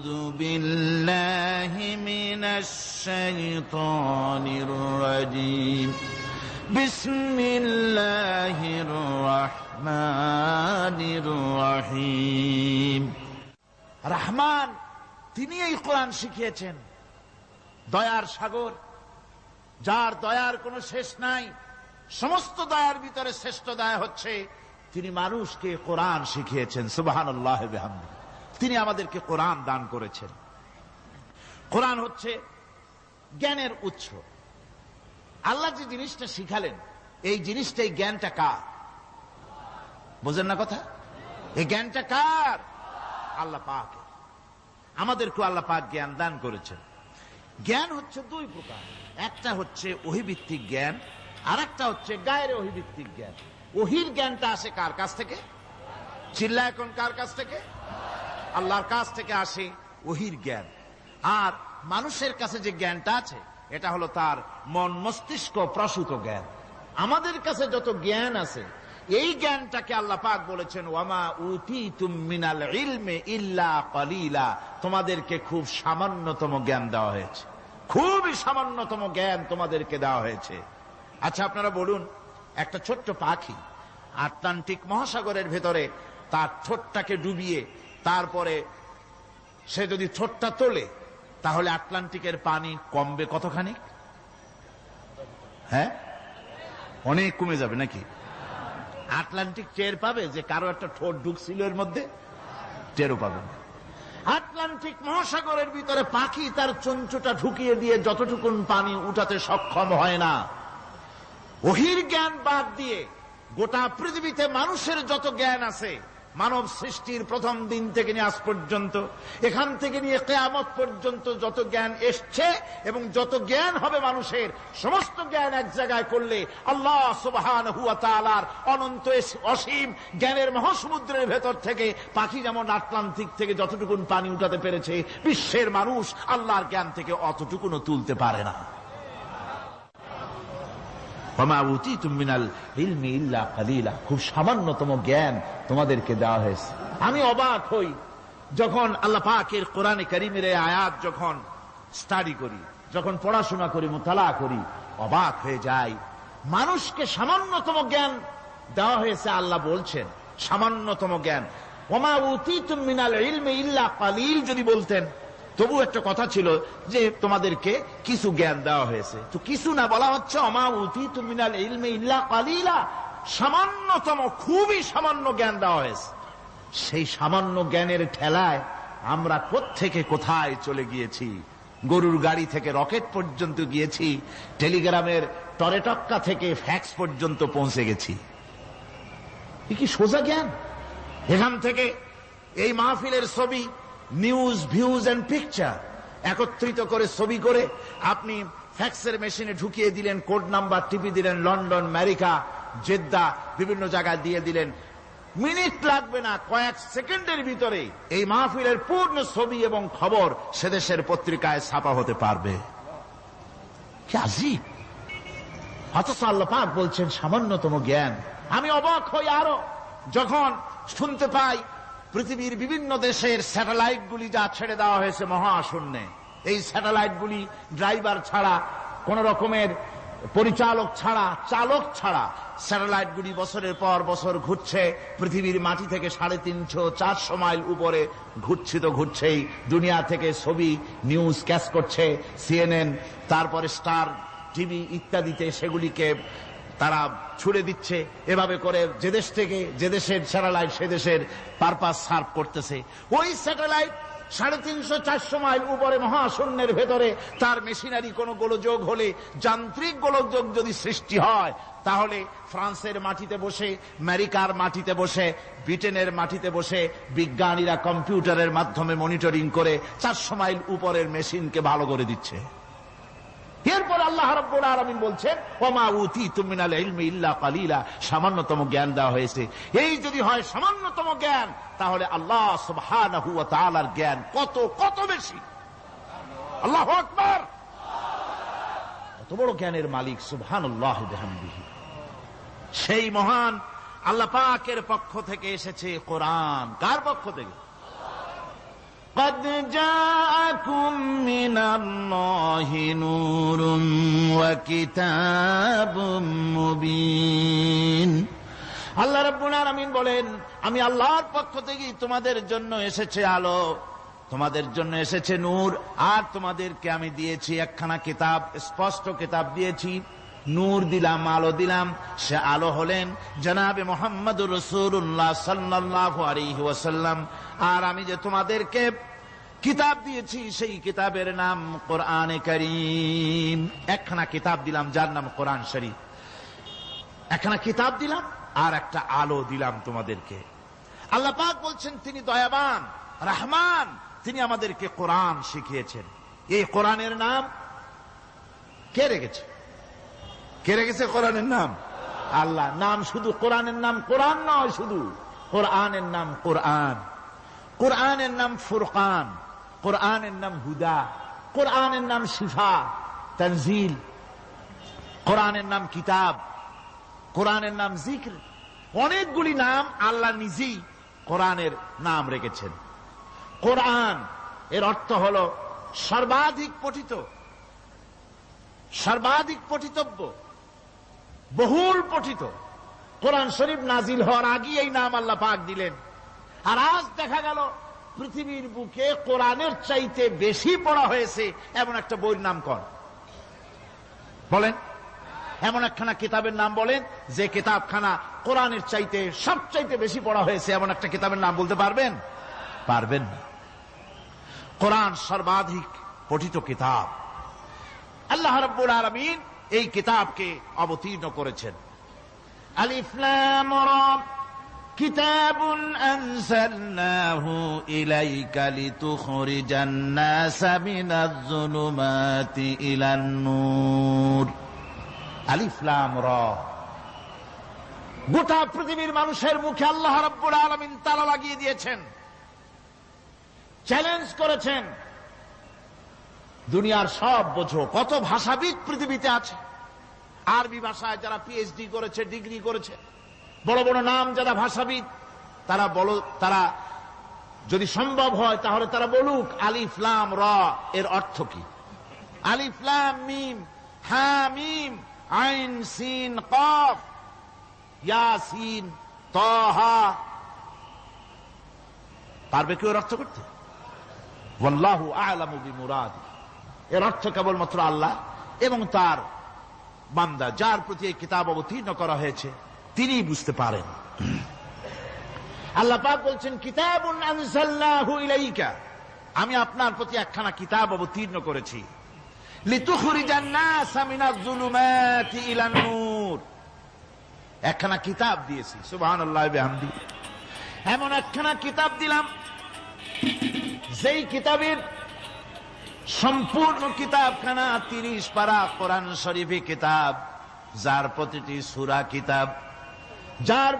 আউযু বিল্লাহি মিনাশ শাইতানির রাজীম বিসমিল্লাহির রাহমানির রহিম। রহমান, তিনি এই কোরআন শিখিয়েছেন। দয়ার সাগর, যার দয়ার কোনো শেষ নাই, সমস্ত দয়ার ভিতরে শ্রেষ্ঠ দয়া হচ্ছে তিনি মানুষকে কোরআন শিখিয়েছেন। সুবহানাল্লাহ ওয়া বিহামদিহি। তিনি আমাদেরকে কোরআন দান করেছেন। কোরআন হচ্ছে জ্ঞানের উৎস। আল্লাহ যে জিনিসটা শিখালেন, এই জিনিসটা, এই জ্ঞানটা কার? বোঝেন না কথা? এই জ্ঞানটা কার? আল্লাহ পাক। আমাদেরকে আল্লাহ পাক জ্ঞান দান করেছেন। জ্ঞান হচ্ছে দুই প্রকার, একটা হচ্ছে ওহীভিত্তিক জ্ঞান, আর একটা হচ্ছে গায়ের ওহীভিত্তিক জ্ঞান। ওহীর জ্ঞানটা আসে কার কাছ থেকে? চিল্লা এখন, কার কাছ থেকে? আল্লাহর কাছ থেকে আসে ওহীর জ্ঞান। আর মানুষের কাছে যে জ্ঞানটা আছে, এটা হলো তার মন মস্তিষ্ক প্রসূত জ্ঞান। আমাদের কাছে যত জ্ঞান আছে, এই জ্ঞানটাকে আল্লাহ পাক বলেছেন ওয়ামা উতীতুম মিনাল ইলমি ইল্লা কলিলা। তোমাদেরকে খুব সামান্যতম জ্ঞান দেওয়া হয়েছে, খুবই সামান্যতম জ্ঞান তোমাদেরকে দেওয়া হয়েছে। আচ্ছা, আপনারা বলুন, একটা ছোট্ট পাখি আটলান্টিক মহাসাগরের ভেতরে তার ঠোঁটটাকে ডুবিয়ে তারপরে সে যদি ঠোঁটটা তোলে, তাহলে আটলান্টিকের পানি কমবে কতখানি? হ্যাঁ, অনেক কমে যাবে নাকি? আটলান্টিক টের পাবে যে কারো একটা ঠোঁট ঢুকছিল এর মধ্যে? টেরও পাবে না। আটলান্টিক মহাসাগরের ভিতরে পাখি তার চঞ্চুটা ঢুকিয়ে দিয়ে যতটুকুন পানি উঠাতে সক্ষম হয় না। ওহীর জ্ঞান বাদ দিয়ে গোটা পৃথিবীতে মানুষের যত জ্ঞান আছে, মানব সৃষ্টির প্রথম দিন থেকে নিয়ে আজ পর্যন্ত, এখান থেকে নিয়ে কিয়ামত পর্যন্ত যত জ্ঞান এসছে এবং যত জ্ঞান হবে মানুষের, সমস্ত জ্ঞান এক জায়গায় করলে আল্লাহ সুবহানাহু ওয়া তাআলার অনন্ত অসীম জ্ঞানের মহাসমুদ্রের ভেতর থেকে পাখি যেমন আটলান্টিক থেকে যতটুকুন পানি উঠাতে পেরেছে, বিশ্বের মানুষ আল্লাহর জ্ঞান থেকে অতটুকুনও তুলতে পারে না। খুব সামান্যতম জ্ঞান তোমাদেরকে দেওয়া হয়েছে। আমি অবাক হই যখন আল্লাহ পাকের কোরআনে কারীমের আয়াত যখন স্টাডি করি, যখন পড়াশোনা করি, মুতালা করি, অবাক হয়ে যাই। মানুষকে সামান্যতম জ্ঞান দেওয়া হয়েছে। আল্লাহ বলছেন সামান্যতম জ্ঞান। ওমা উতীতুম মিনাল ইলমি ইল্লা কালিল যদি বলতেন, তবু একটা কথা ছিল যে তোমাদেরকে কিছু জ্ঞান দেওয়া হয়েছে। তো কিছু না, বলা হচ্ছে ওমা উতীতুম মিনাল ইলমি ইল্লা কালিলা, সামান্যতম, খুবই সামান্য জ্ঞান দেওয়া হয়েছে। সেই সামান্য জ্ঞানের ঠেলায় আমরা কোত্থেকে কোথায় চলে গিয়েছি। গরুর গাড়ি থেকে রকেট পর্যন্ত গিয়েছি, টেলিগ্রামের টরেটক্কা থেকে ফ্যাক্স পর্যন্ত পৌঁছে গেছি। এ কি সোজা জ্ঞান? এখান থেকে এই মাহফিলের ছবি, নিউজ, ভিউজ এন্ড পিকচার একত্রিত করে ছবি করে আপনি ফ্যাক্সের মেশিনে ঢুকিয়ে দিলেন, কোড নাম্বার টিপি দিলেন, লন্ডন, আমেরিকা, জেদ্দা, বিভিন্ন জায়গায় দিয়ে দিলেন। মিনিট লাগবে না, কয়েক সেকেন্ডের ভিতরে এই মাহফিলের পূর্ণ ছবি এবং খবর সে দেশের পত্রিকায় ছাপা হতে পারবে। কি আজীব! অথচ আল্লাহ পাক বলছেন সামান্যতম জ্ঞান। আমি অবাক হই আরো যখন শুনতে পাই পৃথিবীর বিভিন্ন দেশের স্যাটেলাইটগুলি যা ছেড়ে দেওয়া হয়েছে মহাশূন্যে, এই স্যাটেলাইটগুলি ড্রাইভার ছাড়া, কোন রকমের পরিচালক ছাড়া, চালক ছাড়া স্যাটেলাইটগুলি বছরের পর বছর ঘুরছে, পৃথিবীর মাটি থেকে 350-400 মাইল উপরে ঘুরছে। তো ঘুরছেই, দুনিয়া থেকে ছবি, নিউজ ক্যাচ করছে, সিএনএন, তারপরে স্টার টিভি ইত্যাদিতে সেগুলিকে তারা ছুড়ে দিচ্ছে। এভাবে করে যে দেশ থেকে যে দেশের স্যাটেলাইট সে দেশের পারপাস সার্ভ করতেছে। ওই স্যাটেলাইট 350-400 মাইল উপরে মহাশূন্যের ভেতরে তার মেশিনারি কোনো গোলযোগ হলে, যান্ত্রিক গোলযোগ যদি সৃষ্টি হয়, তাহলে ফ্রান্সের মাটিতে বসে, আমেরিকার মাটিতে বসে, ব্রিটেনের মাটিতে বসে বিজ্ঞানীরা কম্পিউটারের মাধ্যমে মনিটরিং করে 400 মাইল উপরের মেশিনকে ভালো করে দিচ্ছে। এরপর আল্লাহ রাব্বুল আলামিন বলছেন ওমা উতীতুম মিনাল ইলমি ইল্লা কালিলা, সামান্যতম জ্ঞান দেওয়া হয়েছে। এই যদি হয় সামান্যতম জ্ঞান, তাহলে আল্লাহ সুবহানাহু ওয়া তাআলার জ্ঞান কত কত বেশি। আল্লাহু আকবার! কত বড় জ্ঞানের মালিক সুবহানাল্লাহ বিহামদিহি। সেই মহান আল্লাহ পাকের পক্ষ থেকে এসেছে কোরআন। কার পক্ষ থেকে? قد جاءكم من الله نور وكتاب مبين। আল্লাহ রাব্বুল আলামিন বলেন, আমি আল্লাহর পক্ষ থেকে তোমাদের জন্য এসেছে আলো, তোমাদের জন্য এসেছে নূর, আর তোমাদেরকে আমি দিয়েছি একখানা কিতাব, স্পষ্ট কিতাব দিয়েছি। নূর দিলাম, আলো দিলাম। সে আলো হলেন জনাবে মুহাম্মদুর রাসূলুল্লাহ সাল্লাল্লাহু আলাইহি ওয়াসাল্লাম। আর আমি যে তোমাদেরকে কিতাব দিয়েছি, সেই কিতাবের নাম কোরআনে কারীম। একখানা কিতাব দিলাম যার নাম কোরআন শরীফ। একখানা কিতাব দিলাম আর একটা আলো দিলাম তোমাদেরকে। আল্লাহ পাক বলছেন তিনি দয়াবান, রহমান, তিনি আমাদেরকে কোরআন শিখিয়েছেন। এই কোরআনের নাম কে রেখেছে? কে রেখেছে কোরআনের নাম? আল্লাহ। নাম শুধু কোরআনের নাম কোরআন নয়, শুধু কোরআনের নাম কোরআন। কোরআনের নাম ফুরকান, কোরআনের নাম হুদা, কোরআনের নাম শিফা, তানজিল, কোরআনের নাম কিতাব, কোরআনের নাম জিক্র। অনেকগুলি নাম আল্লাহ নিজেই কোরআনের নাম রেখেছেন। কোরআন এর অর্থ হল সর্বাধিক পঠিত, সর্বাধিক পঠিতব্য, বহুল পঠিত। কোরআন শরীফ নাজিল হওয়ার আগে এই নাম আল্লাহ পাক দিলেন। আর আজ দেখা গেল পৃথিবীর বুকে কোরআনের চাইতে বেশি পড়া হয়েছে এমন একটা বইয়ের নাম কোন? বলেন, এমন একখানা কিতাবের নাম বলেন যে কিতাবখানা কোরআনের চাইতে সবচাইতে বেশি পড়া হয়েছে, এমন একটা কিতাবের নাম বলতে পারবেন? পারবেন না। কোরআন সর্বাধিক পঠিত কিতাব। আল্লাহ রাব্বুল আলামিন এই কিতাবকে অবতীর্ণ করেছেন। আলিফ লাম রা কিতাবুন আনজালনাহু ইলাইকা লিতুখরিজান নাসা মিনাজ যুলুমাতি ইলান নূর। আলিফ লাম রা। গোটা পৃথিবীর মানুষের মুখে আল্লাহ রাব্বুল আলামিন তালা লাগিয়ে দিয়েছেন, চ্যালেঞ্জ করেছেন, দুনিয়ার সব বোঝো। কত ভাষাবিদ পৃথিবীতে আছে, আরবি ভাষায় যারা পিএইচডি করেছে, ডিগ্রি করেছে, বড় বড় নাম যারা ভাষাবিদ, তারা যদি সম্ভব হয় তাহলে তারা বলুক আলিফ লাম রা এর অর্থ কি। আলিফ লাম মিম হা মিম আইন সিন কফ ইয়াসিন তাহা। পারবে কেউ অর্থ করতে? ওয়াল্লাহু আ'লামু বিমুরাদি। এর অর্থ কেবলমাত্র আল্লাহ এবং তার বান্দা, যার প্রতি এই কিতাব অবতীর্ণ করা হয়েছে, তিনি বুঝতে পারেন। আল্লাহ পাক বলছেন কিতাবুন আনজালনাহু ইলাইকা, আমি আপনার প্রতি একখানা কিতাব অবতীর্ণ করেছি। লিতুখরিজান নাসা মিনাজ যুলুমাতি ইলান নূর। একখানা কিতাব দিয়েছি, সুবহানাল্লাহি ওয়া বিহামদিহি। এমন একখানা কিতাব দিলাম যেই কিতাবের সম্পূর্ণ কিতাবখানা 30 পারা কোরআন শরীফে কিতাব, যার প্রতিটি সূরা কিতাব, যার